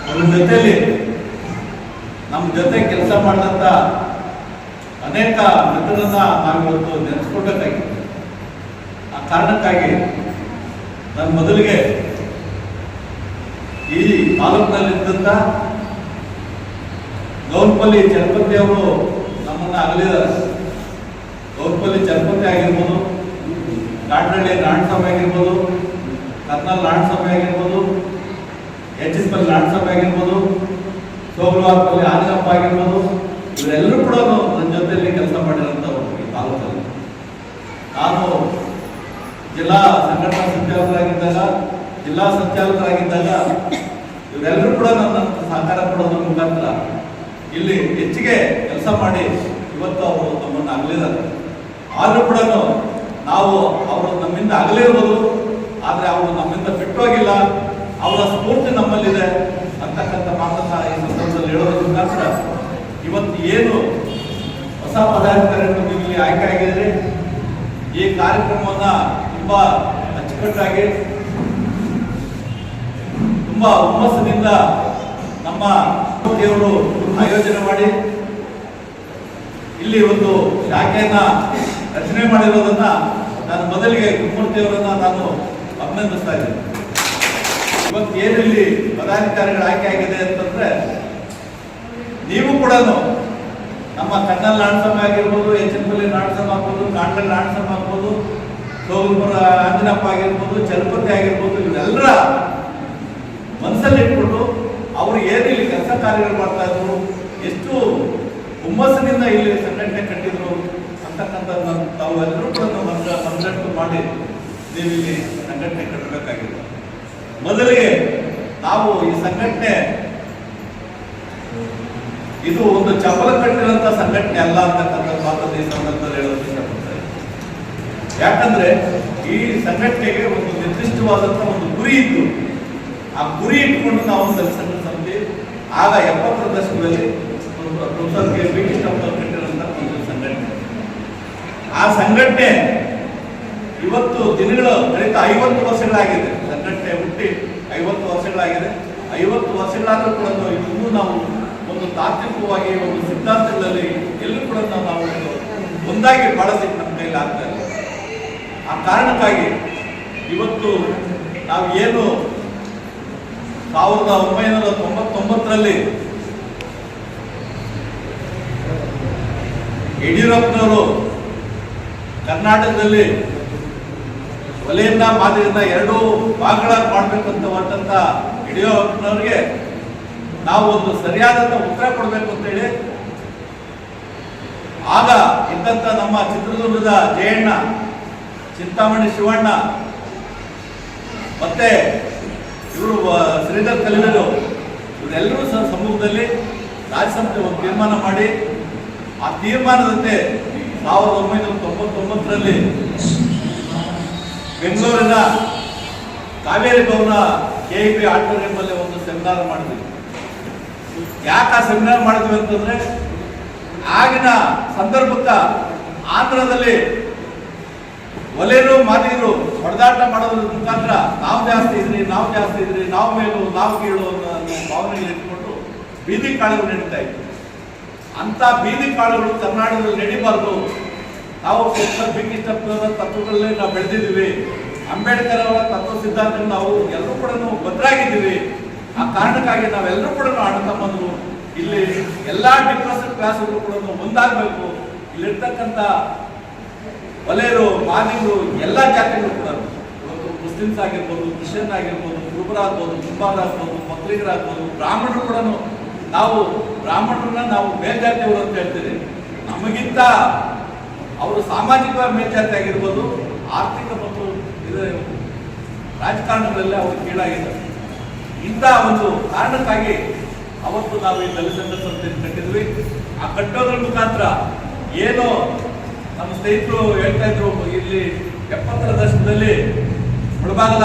ಅದ್ರ ಜೊತೆಯಲ್ಲಿ ನಮ್ಮ ಜೊತೆ ಕೆಲಸ ಮಾಡಿದಂಥ ಅನೇಕ ಮಿತ್ರರನ್ನ ನಾವಿವತ್ತು ನೆನೆಸ್ಕೊಳ್ಬೇಕಾಗಿದೆ. ಆ ಕಾರಣಕ್ಕಾಗಿ ನಾನು ಮೊದಲಿಗೆ ಈ ತಾಲೂಕಿನಲ್ಲಿದ್ದಂಥ ಗೌನ್ಪಲ್ಲಿ ಚಲಪತಿ ಅವರು ನಮ್ಮನ್ನ ಅಗಲಿದ್ದಾರೆ. ಗೌನ್ಪಲ್ಲಿ ಚಲಪತಿ ಆಗಿರ್ಬೋದು, ಕಾಟನಹಳ್ಳಿ ನಾರಾಯಣಸ್ವಾಮಿ ಆಗಿರ್ಬೋದು, ಕರ್ನಲ್ ನಾರಾಯಣಸ್ವಾಮಿ ಆಗಿರ್ಬೋದು, ಎಚ್.ಎಸ್.ಪಲ್ಲಿ ನಾರಾಯಣಸ್ವಾಮಿ ಆಗಿರ್ಬೋದು, ಸೋಮವಾರಪಲ್ಲಿ ಆಂಜನಪ್ಪ ಆಗಿರ್ಬೋದು, ಇವರೆಲ್ಲರೂ ಕೂಡ ನನ್ನ ಜೊತೆಯಲ್ಲಿ ಕೆಲಸ ಮಾಡಿರೋಂಥವ್ರು ಈ ತಾಲೂಕಲ್ಲಿ. ನಾನು ಜಿಲ್ಲಾ ಸಂಘಟನಾ ಸಂಚಾಲಕರಾಗಿದ್ದಾಗ ಇವರೆಲ್ಲರೂ ಕೂಡ ನನ್ನ ಸಹಕಾರ ಕೊಡೋದ್ರ ಮುಖಾಂತರ ಇಲ್ಲಿ ಹೆಚ್ಚಿಗೆ ಕೆಲಸ ಮಾಡಿ ಇವತ್ತು ಅವರು ನಮ್ಮನ್ನು ಅಗಲಿದ್ದಾರೆ. ಆದರೂ ಕೂಡ ನಾವು ಅವರು ನಮ್ಮಿಂದ ಅಗಲಿರ್ಬೋದು, ಆದರೆ ಅವರು ನಮ್ಮಿಂದ ಬಿಟ್ಟೋಗಿಲ್ಲ, ಅವರ ಸ್ಫೂರ್ತಿ ನಮ್ಮಲ್ಲಿದೆ ಅಂತಕ್ಕಂಥ ಮಾತನ್ನ ಈ ಸಂದರ್ಭದಲ್ಲಿ ಹೇಳೋದ್ರ ಮುಖಾಂತರ ಇವತ್ತು ಏನು ಹೊಸ ಪದಾಧಿಕಾರಿಗಳು ಇಲ್ಲಿ ಆಯ್ಕೆ ಆಗಿದ್ರೆ ಈ ಕಾರ್ಯಕ್ರಮವನ್ನ ತುಂಬಾ ಅಚ್ಚುಕಟ್ಟಾಗಿ ತುಂಬಾ ಹುಮ್ಮಸ್ಸಿನಿಂದ ನಮ್ಮ ದೇವರು ಆಯೋಜನೆ ಮಾಡಿ ಇಲ್ಲಿ ಒಂದು ಶಾಖೆಯನ್ನ ರಚನೆ ಮಾಡಿರೋದನ್ನ ನಾನು ಮೊದಲಿಗೆ ಗುರುಮೂರ್ತಿಯವರನ್ನ ನಾನು ಅಭಿನಂದಿಸ್ತಾ ಇದ್ದೇನೆ. ಇವತ್ತು ಏನು ಇಲ್ಲಿ ಪದಾಧಿಕಾರಿಗಳು ಆಯ್ಕೆ ಆಗಿದೆ ಅಂತಂದ್ರೆ, ನೀವು ಕೂಡ ನಮ್ಮ ಕರ್ನಲ್ ನಾರಾಯಣಸ್ವಾಮಿ ಆಗಿರ್ಬೋದು, ಎಚ್.ಎಸ್.ಪಲ್ಲಿ ನಾರಾಯಣಸ್ವಾಮಿ ಆಗ್ಬೋದು, ಕಾಟನಹಳ್ಳಿ ನಾರಾಯಣಸ್ವಾಮಿ ಆಗ್ಬೋದು, ಸೋಗಲ್ಪುರ ಆಂಜನಪ್ಪ ಆಗಿರ್ಬೋದು, ಚಲಪತಿ ಆಗಿರ್ಬೋದು, ಇವರೆಲ್ಲರ ಮನಸ್ಸಲ್ಲಿ ಇಟ್ಬಿಟ್ಟು ಅವರು ಏನು ಇಲ್ಲಿ ಕೆಲಸ ಕಾರ್ಯಗಳು ಮಾಡ್ತಾ ಇದ್ರು, ಎಷ್ಟು ಹುಮ್ಮಸ್ಸಿನಿಂದ ಇಲ್ಲಿ ಸಂಘಟನೆ ಕಟ್ಟಿದ್ರು ಅಂತಕ್ಕಂಥ ತಾವೆಲ್ಲರೂ ಕೂಡ ಸಂಘಟನೆ ಮಾಡಿ ನೀವು ಇಲ್ಲಿ ಸಂಘಟನೆ ಕಟ್ಟಬೇಕಾಗಿದೆ. ಮೊದಲಿಗೆ ನಾವು ಈ ಸಂಘಟನೆ ಇದು ಒಂದು ಚಪಲ ಕಟ್ಟಿರುವಂತ ಸಂಘಟನೆ ಅಲ್ಲ ಅಂತಕ್ಕಂಥ ಮಾತನ್ನು ಈ ಸಂದರ್ಭದಲ್ಲಿ ಹೇಳೋದು ಇಷ್ಟಪಡ್ತಾರೆ. ಯಾಕಂದ್ರೆ ಈ ಸಂಘಟನೆಗೆ ಒಂದು ನಿರ್ದಿಷ್ಟವಾದಂತ ಒಂದು ಗುರಿ ಇತ್ತು. ಆ ಗುರಿ ಇಟ್ಕೊಂಡು ನಾವು ಸಂಘಟನೆ ಸಮಿತಿ ಆಗ 70ರ ದಶಕದಲ್ಲಿ ಪ್ರೊಫೆಸರ್ ಕೆ.ಬಿ. ಕೃಷ್ಣಪ್ಪ ಕಟ್ಟಿರುವಂತ ಒಂದು ಸಂಘಟನೆ. ಆ ಸಂಘಟನೆ ಇವತ್ತು ದಿನಗಳು ಕಳೆದ 50 ವರ್ಷಗಳಾಗಿದೆ. ಸಂಘಟನೆ ಹುಟ್ಟಿ 50 ವರ್ಷಗಳಾಗಿದೆ. 50 ವರ್ಷಗಳಾದ್ರೂ ಕೂಡ ಇನ್ನೂ ನಾವು ಒಂದು ತಾತ್ವಿಕವಾಗಿ ಒಂದು ಸಿದ್ಧಾಂತಗಳಲ್ಲಿ ಎಲ್ಲೂ ಕೂಡ ನಾವು ಒಂದಾಗಿ ಬಾಳೋದಕ್ಕೆ ನಮ್ಮ ಕೈಲಿ ಆಗ್ತಾ ಇಲ್ಲ. ಆ ಕಾರಣಕ್ಕಾಗಿ ಇವತ್ತು ನಾವು ಏನು 1999ರಲ್ಲಿ ಯಡಿಯೂರಪ್ಪನವರು ಕರ್ನಾಟಕದಲ್ಲಿ ಒಲೆಯನ್ನ ಮಾದರಿಯಿಂದ 2 ಭಾಗಗಳಾಗಿ ಮಾಡಬೇಕಂತ ಹೊರಟಂತ ಯಡಿಯೂರಪ್ಪನವ್ರಿಗೆ ನಾವು ಒಂದು ಸರಿಯಾದಂತ ಉತ್ತರ ಕೊಡಬೇಕು ಅಂತೇಳಿ ಆಗ ಇದ್ದಂತ ನಮ್ಮ ಚಿತ್ರದುರ್ಗದ ಜಯಣ್ಣ, ಚಿಂತಾಮಣಿ ಶಿವಣ್ಣ ಮತ್ತೆ ಇವರು ಶ್ರೀಧರ್ ಕಲಿವರು ಇವರೆಲ್ಲರೂ ಸಹ ಸಮ್ಮುಖದಲ್ಲಿ ರಾಜ್ಯಸಭೆ ಒಂದು ತೀರ್ಮಾನ ಮಾಡಿ ಆ ತೀರ್ಮಾನದಂತೆ 1999ರಲ್ಲಿ ಬೆಂಗಳೂರಿನ ಕಾವೇರಿ ಭವನ KIB ಆಡಿಟೋರಿಯಂನಲ್ಲಿ ಒಂದು ಸೆಮಿನಾರ್ ಮಾಡಿದ್ವಿ. ಯಾಕೆ ಆ ಸೆಮಿನಾರ್ ಮಾಡಿದ್ವಿ ಅಂತಂದ್ರೆ, ಆಗಿನ ಸಂದರ್ಭಕ್ಕ ಆಂಧ್ರದಲ್ಲಿ ಒಲೆರು ಮಾದಿಗರು ಹೊಡೆದಾಟ ಮಾಡೋದ್ರ ಮುಖಾಂತರ ನಾವು ಜಾಸ್ತಿ ಇದ್ರಿ, ನಾವು ಮೇಲು, ನಾವು ಕೀಳು ಅನ್ನೋ ಭಾವನೆಗಳು ಇಟ್ಕೊಂಡು ಬೀದಿ ಕಾಳುಗಳು ನಡೀತಾ ಇತ್ತು. ಅಂತ ಬೀದಿ ಕಾಳುಗಳು ಕರ್ನಾಟಕದಲ್ಲಿ ನಡೀಬಾರ್ದು. ನಾವು ಬಿಕ್ಕಿಷ್ಟಪದ ತತ್ವಗಳಲ್ಲಿ ನಾವು ಬೆಳೆದಿದ್ದೀವಿ. ಅಂಬೇಡ್ಕರ್ ಅವರ ತತ್ವ ಸಿದ್ಧಾಂತ ನಾವು ಎಲ್ಲರೂ ಕೂಡ ಬದ್ರಾಗಿದ್ದೀವಿ. ಆ ಕಾರಣಕ್ಕಾಗಿ ನಾವೆಲ್ಲರೂ ಕೂಡ ಅಣ್ಣ ತಮ್ಮಂದ್ರು ಇಲ್ಲಿ ಎಲ್ಲಾ ಡಿಪ್ರೆಷನ್ ಕ್ಲಾಸ್ಗಳು ಕೂಡ ಒಂದಾಗಬೇಕು. ಇಲ್ಲಿರ್ತಕ್ಕಂಥ ಒಲೆಯರು, ಮಾದಿಗರು, ಎಲ್ಲ ಜಾತಿಗಳು ಕೂಡ ಇವತ್ತು ಮುಸ್ಲಿಮ್ಸ್ ಆಗಿರ್ಬೋದು, ಕ್ರಿಶ್ಚಿಯನ್ ಆಗಿರ್ಬೋದು, ಕುರುಬರಾಗ್ಬೋದು, ಕುಂಬಾರಾಗ್ಬೋದು, ಪತ್ರಿಕರಾಗ್ಬೋದು, ಬ್ರಾಹ್ಮಣರು ಕೂಡ ಬ್ರಾಹ್ಮಣರನ್ನ ನಾವು ಮೇಲ್ಜಾತಿಯವರು ಅಂತ ಹೇಳ್ತೀವಿ. ನಮಗಿಂತ ಅವರು ಸಾಮಾಜಿಕ ಮೇಲ್ಜಾತಿ ಆಗಿರ್ಬೋದು, ಆರ್ಥಿಕ ಮತ್ತು ರಾಜಕಾರಣಗಳಲ್ಲಿ ಅವರು ಕೀಳಾಗಿದ್ದಾರೆ. ಇಂಥ ಒಂದು ಕಾರಣಕ್ಕಾಗಿ ಅವತ್ತು ನಾವು ಈ ದಲಿತ ಸಂಘ ಸಂಸ್ಥೆಯನ್ನು ಕಟ್ಟಿದ್ವಿ. ಆ ಕಟ್ಟೋದ್ರ ಮುಖಾಂತರ ಏನು ನಮ್ಮ ಸ್ನೇಹಿತರು ಹೇಳ್ತಾ ಇದ್ರು, ಇಲ್ಲಿ 70ರ ದಶಕದಲ್ಲಿ ಮುಳಬಾಗಲ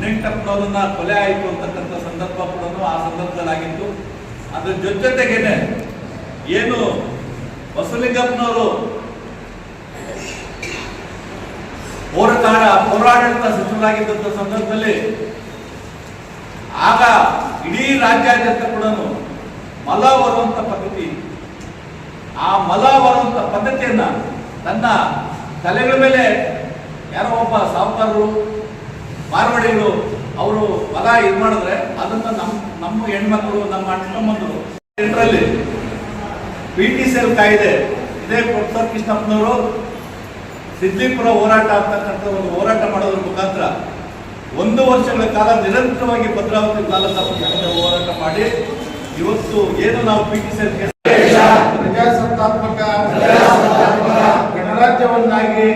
ವೆಂಕಟಪ್ಪನವರನ್ನ ಕೊಲೆ ಆಯಿತು ಅಂತಕ್ಕಂಥ ಸಂದರ್ಭ ಕೂಡ ಆ ಸಂದರ್ಭದಲ್ಲಿ ಆಗಿತ್ತು. ಅದ್ರ ಜೊತೆಗೇನೆ ಏನು ಬಸವಲಿಂಗಪ್ಪನವರು ಪೌರಾಡಳಿತ ಸಚಿವರಾಗಿದ್ದಂಥ ಸಂದರ್ಭದಲ್ಲಿ ಆಗ ಇಡೀ ರಾಜ್ಯಾದ್ಯಂತ ಕೂಡ ಮಲ ಬರುವಂತ ಪದ್ಧತಿ. ಆ ಮಲ ಬರುವಂತ ಪದ್ಧತಿಯನ್ನ ತನ್ನ ತಲೆಗಳ ಮೇಲೆ ಯಾರೋ ಒಬ್ಬ ಸಾಹುಕಾರರು ಮಾರ್ವಾಡಿಗಳು ಅವರು ಮಲ ಇದು ಮಾಡಿದ್ರೆ ಅದನ್ನ ನಮ್ಮ ಹೆಣ್ಮಕ್ಳು ನಮ್ಮ ಅಣ್ಣಮ್ಮಂದರು ಜನರಲ್ಲಿ PTCL ಕಾಯ್ದೆ ಇದೇ ಪ್ರೊಫೆಸರ್ ಕೃಷ್ಣಪ್ಪನವರು ಸಿದ್ಲಿಪುರ ಹೋರಾಟ ಅಂತಕ್ಕಂಥ ಒಂದು ಹೋರಾಟ ಮಾಡೋದ್ರ ಮುಖಾಂತರ 1 ವರ್ಷಗಳ ಕಾಲ ನಿರಂತರವಾಗಿ ಭದ್ರಾವತಿ ತಾಲೂಕು ಹೋರಾಟ ಮಾಡಿ ಇವತ್ತು ಏನು ನಾವು PTCL ಪ್ರಜಾಸತ್ತಾತ್ಮಕ ಗಣರಾಜ್ಯವನ್ನಾಗಿ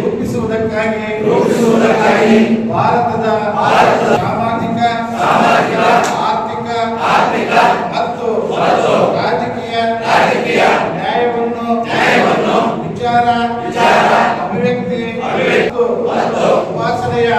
ರೂಪಿಸುವುದಕ್ಕಾಗಿ ಭಾರತದ ಸಾಮಾಜಿಕ ಆರ್ಥಿಕ ಮತ್ತು ರಾಜಕೀಯ ನ್ಯಾಯವನ್ನು ವಿಚಾರ ಅಭಿವ್ಯಕ್ತಿ ಮತ್ತು ಉಪಾಸನೆಯ